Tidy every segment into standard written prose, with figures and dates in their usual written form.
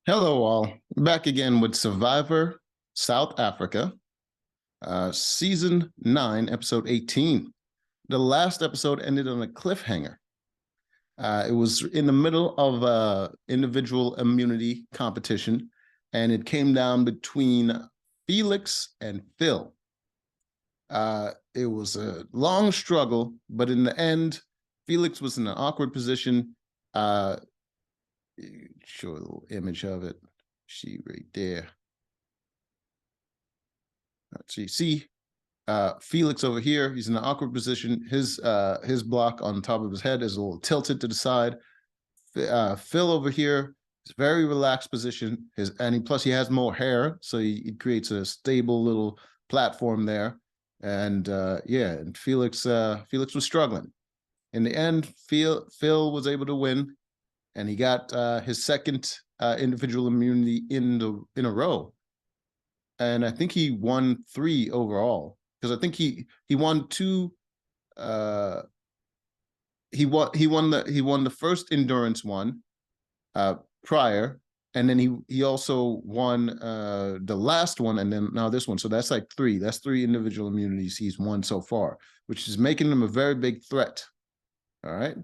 Hello, all. Back again with Survivor South Africa, Season 9, Episode 18. The last episode ended on a cliffhanger. It was in the middle of individual immunity competition, and it came down between Felix and Phil. It was a long struggle, but in the end, Felix was in an awkward position. Show a little image of it. She right there. See Felix over here. He's in an awkward position. His block on top of his head is a little tilted to the side. Phil over here is very relaxed position. Plus he has more hair, so he creates a stable little platform there. And and Felix was struggling. In the end, Phil was able to win, and he got his second individual immunity in a row. And I think he won 3 overall, because I think he won 2. He won the first endurance one prior, and then he also won the last one, and then now this one. So that's like 3. That's 3 individual immunities he's won so far, which is making him a very big threat. All right.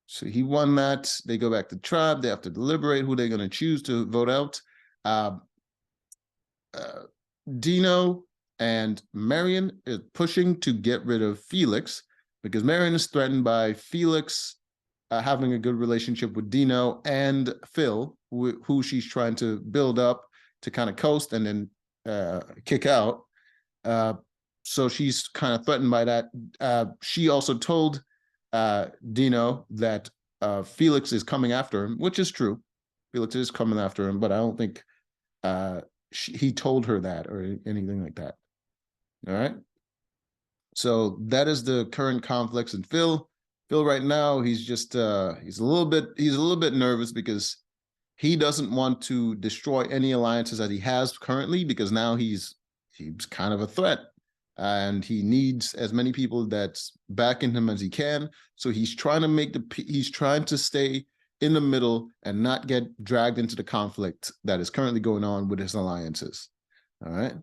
So he won that. They go back to tribe. They have to deliberate who they're going to choose to vote out. Dino and Marion is pushing to get rid of Felix, because Marion is threatened by Felix having a good relationship with Dino and Phil, who she's trying to build up to kind of coast and then kick out. So she's kind of threatened by that. She also told Dino that Felix is coming after him, which is true. Felix is coming after him, but I don't think he told her that or anything like that. All right. So that is the current conflicts. And Phil right now, he's just he's a little bit nervous, because he doesn't want to destroy any alliances that he has currently, because now he's kind of a threat, and he needs as many people that's backing him as he can. So he's trying to stay in the middle and not get dragged into the conflict that is currently going on with his alliances. All right.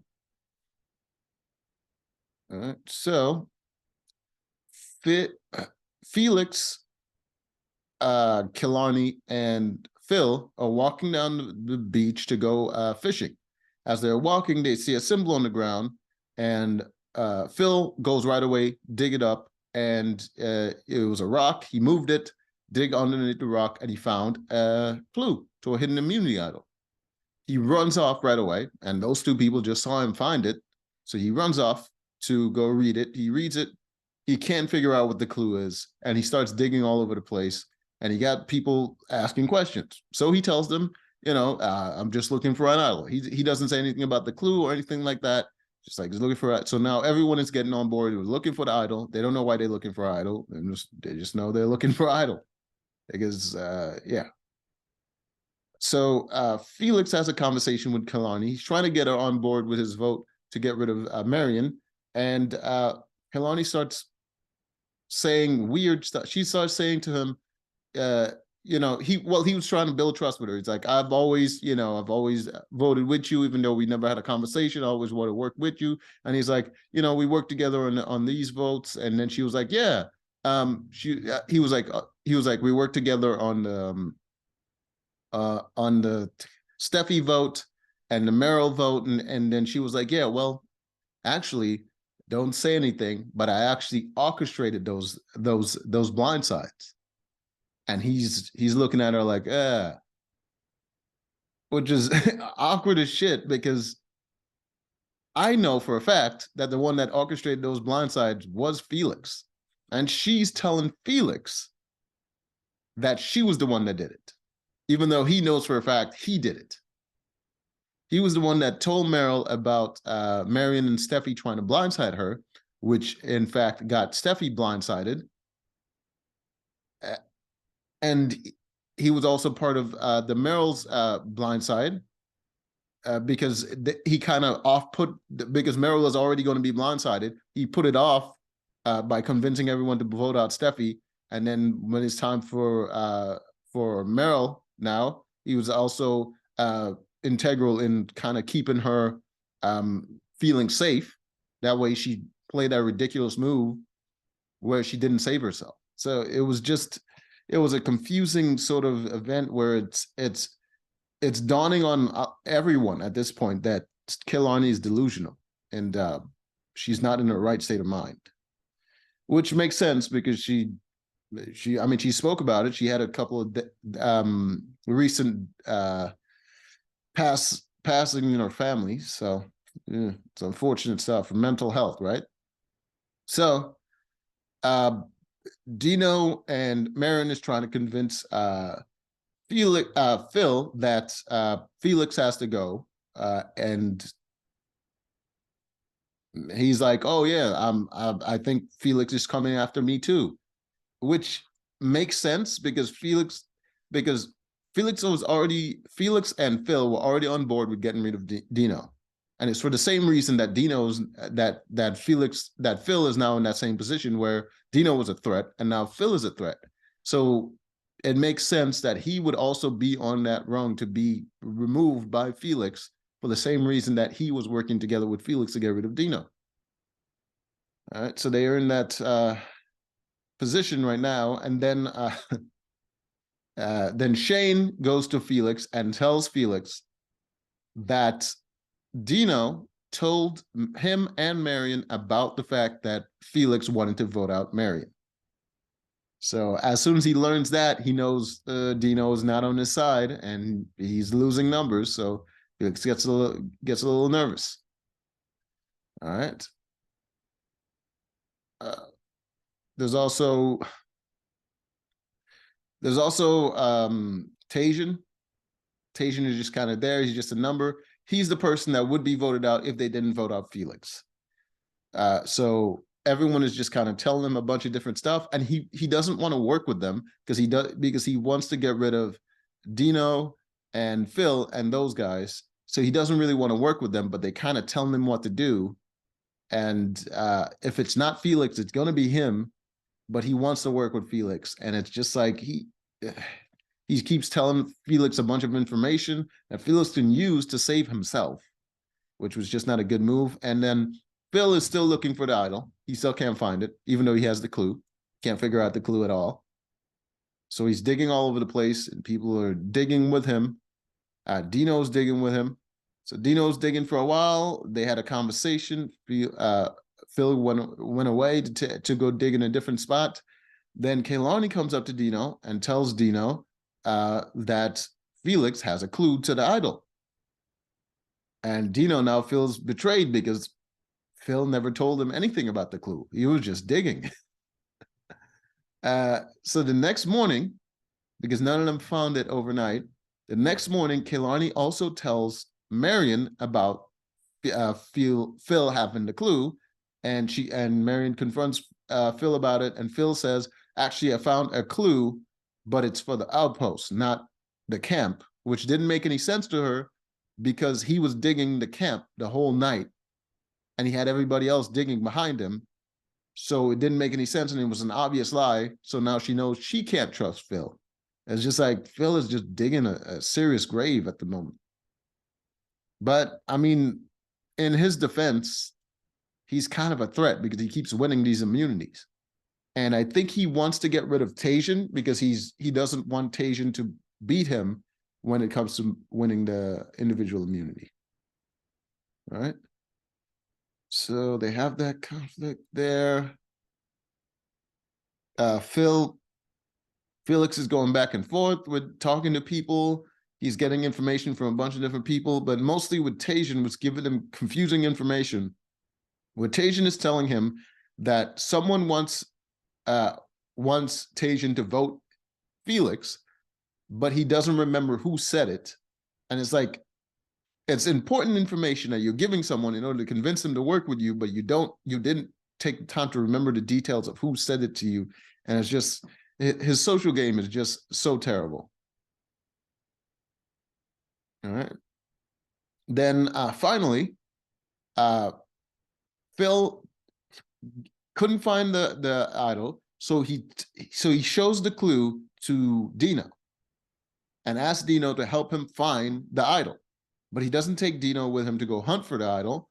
All right. So Felix, Killarney, and Phil are walking down the beach to go fishing. As they're walking, they see a symbol on the ground, and Phil goes right away, dig it up, and it was a rock. He moved it, dig underneath the rock, and he found a clue to a hidden immunity idol. He runs off right away, and those 2 people just saw him find it. So he runs off to go read it. He reads it. He can't figure out what the clue is, and he starts digging all over the place, and he got people asking questions. So he tells them, I'm just looking for an idol. He doesn't say anything about the clue or anything like that. Just like he's looking for it. So now everyone is getting on board. They're looking for the idol. They don't know why they're looking for idol. They just know they're looking for idol. Because So Felix has a conversation with Kalani. He's trying to get her on board with his vote to get rid of Marion. And Kalani starts saying weird stuff. She starts saying to him, he was trying to build trust with her. He's like, I've always voted with you, even though we never had a conversation. I always want to work with you. And he's like, we worked together on these votes. And then she was like, yeah. He was like, we worked together on the Steffi vote and the Merrill vote. And then she was like, yeah, well, actually, don't say anything, but I actually orchestrated those blindsides. And he's looking at her like, which is awkward as shit, because I know for a fact that the one that orchestrated those blindsides was Felix. And she's telling Felix that she was the one that did it, even though he knows for a fact he did it. He was the one that told Merrill about Marion and Steffi trying to blindside her, which in fact got Steffi blindsided. And he was also part of the Merrill's blindside, because he kind of because Merrill was already going to be blindsided. He put it off by convincing everyone to vote out Steffi. And then when it's time for Merrill now, he was also integral in kind of keeping her feeling safe. That way she played that ridiculous move where she didn't save herself. So it was a confusing sort of event where it's dawning on everyone at this point that Kehlani is delusional and she's not in her right state of mind, which makes sense because she spoke about it. She had a couple of recent passing in her family, so yeah, it's unfortunate stuff for mental health, right? So Dino and Marion is trying to convince Phil that Felix has to go, and he's like, "Oh yeah, I think Felix is coming after me too," which makes sense because Felix and Phil were already on board with getting rid of Dino, and it's for the same reason that Phil is now in that same position where Dino was a threat and now Phil is a threat. So it makes sense that he would also be on that rung to be removed by Felix for the same reason that he was working together with Felix to get rid of Dino. All right, so they are in that position right now, and then Shane goes to Felix and tells Felix that Dino told him and Marion about the fact that Felix wanted to vote out Marion. So as soon as he learns that, he knows Dino is not on his side and he's losing numbers. So Felix gets a little nervous. All right. There's also Tajan. Tajan is just kind of there. He's just a number. He's the person that would be voted out if they didn't vote out Felix. So everyone is just kind of telling him a bunch of different stuff, and he doesn't want to work with them because he wants to get rid of Dino and Phil and those guys. So he doesn't really want to work with them, but they kind of tell him what to do. And if it's not Felix, it's going to be him. But he wants to work with Felix, and it's just like he keeps telling Felix a bunch of information that Felix can use to save himself, which was just not a good move. And then Phil is still looking for the idol. He still can't find it, even though he has the clue. Can't figure out the clue at all. So he's digging all over the place, and people are digging with him. Dino's digging with him. So Dino's digging for a while. They had a conversation. Phil went away to go dig in a different spot. Then Kehlani comes up to Dino and tells Dino that Felix has a clue to the idol. And Dino now feels betrayed because Phil never told him anything about the clue. He was just digging. So the next morning, because none of them found it overnight, the next morning, Kehlani also tells Marion about Phil having the clue, and Marion confronts Phil about it, and Phil says, "Actually, I found a clue, but it's for the outpost, not the camp," which didn't make any sense to her because he was digging the camp the whole night, and he had everybody else digging behind him. So it didn't make any sense, and it was an obvious lie. So now she knows she can't trust Phil. It's just like Phil is just digging a serious grave at the moment. But I mean, in his defense, he's kind of a threat because he keeps winning these immunities. And I think he wants to get rid of Tajan because he doesn't want Tajan to beat him when it comes to winning the individual immunity. All right. So they have that conflict there. Felix is going back and forth with talking to people. He's getting information from a bunch of different people, but mostly with Tajan was giving him confusing information. Where Tajan is telling him that someone wants Tajan to vote Felix, but he doesn't remember who said it. And it's like, it's important information that you're giving someone in order to convince them to work with you, but you didn't take the time to remember the details of who said it to you. And it's just, his social game is just so terrible. All right. Then finally, Phil couldn't find the idol, so he shows the clue to Dino. and asks Dino to help him find the idol. But he doesn't take Dino with him to go hunt for the idol.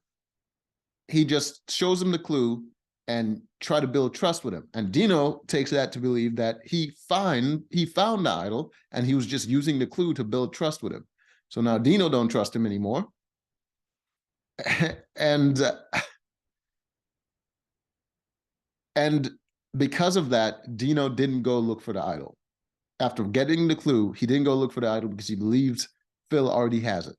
He just shows him the clue and try to build trust with him. And Dino takes that to believe that he found the idol and he was just using the clue to build trust with him. So now Dino don't trust him anymore. and because of that, Dino didn't go look for the idol. After getting the clue, he didn't go look for the idol because he believes Phil already has it.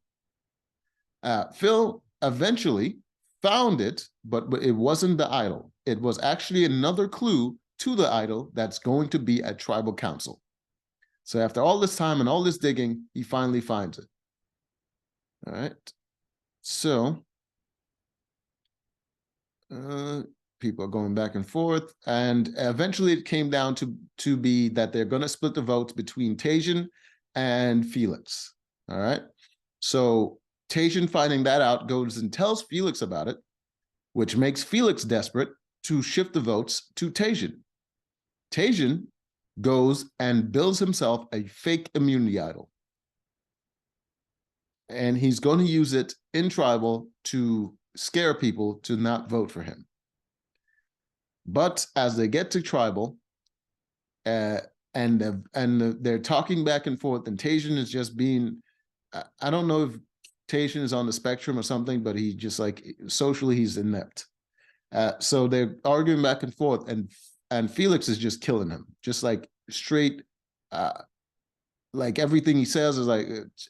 Phil eventually found it, but it wasn't the idol. It was actually another clue to the idol that's going to be at tribal council. So after all this time and all this digging, he finally finds it. All right. So people are going back and forth, and eventually it came down to be that they're going to split the votes between Tajan and Felix. All right. So Tajan, finding that out, goes and tells Felix about it, which makes Felix desperate to shift the votes to Tajan. Tajan goes and builds himself a fake immunity idol. And he's going to use it in tribal to scare people to not vote for him. But as they get to tribal, and they're talking back and forth, and Tajan is just being, I don't know if Tajan is on the spectrum or something, but he just like socially he's inept. So they're arguing back and forth, and Felix is just killing him, just like straight. Like everything he says is like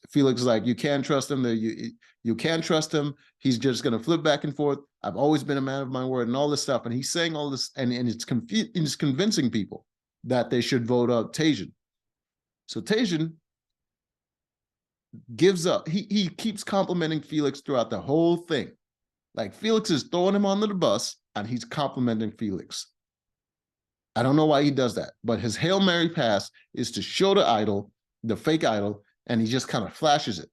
Felix is like, you can't trust him. You can't trust him. He's just gonna flip back and forth. I've always been a man of my word and all this stuff. And he's saying all this, and it's convincing people that they should vote out Tajan. So Tajan gives up. He keeps complimenting Felix throughout the whole thing. Like Felix is throwing him under the bus and he's complimenting Felix. I don't know why he does that, but his Hail Mary pass is to show the idol, the fake idol, and he just kind of flashes it.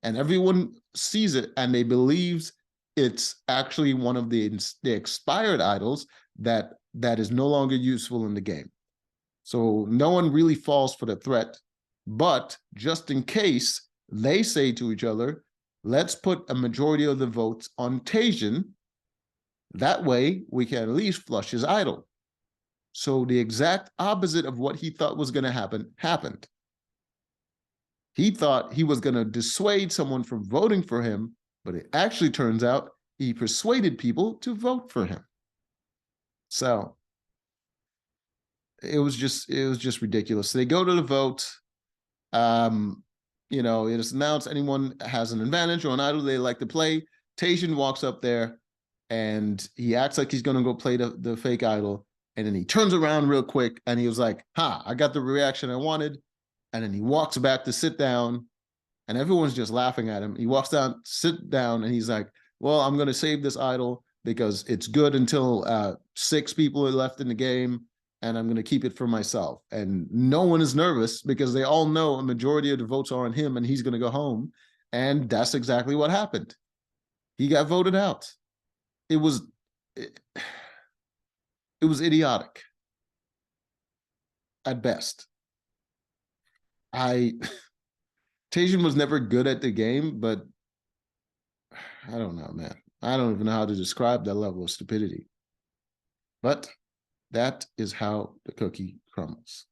And everyone sees it and they believes it's actually one of the expired idols that is no longer useful in the game. So no one really falls for the threat, but just in case, they say to each other, let's put a majority of the votes on Tajan. That way we can at least flush his idol. So the exact opposite of what he thought was going to happen happened. He thought he was going to dissuade someone from voting for him, but it actually turns out he persuaded people to vote for him. So it was just ridiculous. So they go to the vote. You know, it is announced anyone has an advantage or an idol they like to play. Tajan walks up there and he acts like he's going to go play the fake idol. And then he turns around real quick and he was like, ha, I got the reaction I wanted. And then he walks back to sit down and everyone's just laughing at him. He walks down, sit down, and he's like, well, I'm going to save this idol because it's good until 6 people are left in the game. And I'm going to keep it for myself. And no one is nervous because they all know a majority of the votes are on him and he's going to go home. And that's exactly what happened. He got voted out. It was idiotic at best. Tajan was never good at the game, but I don't know, man. I don't even know how to describe that level of stupidity. But that is how the cookie crumbles.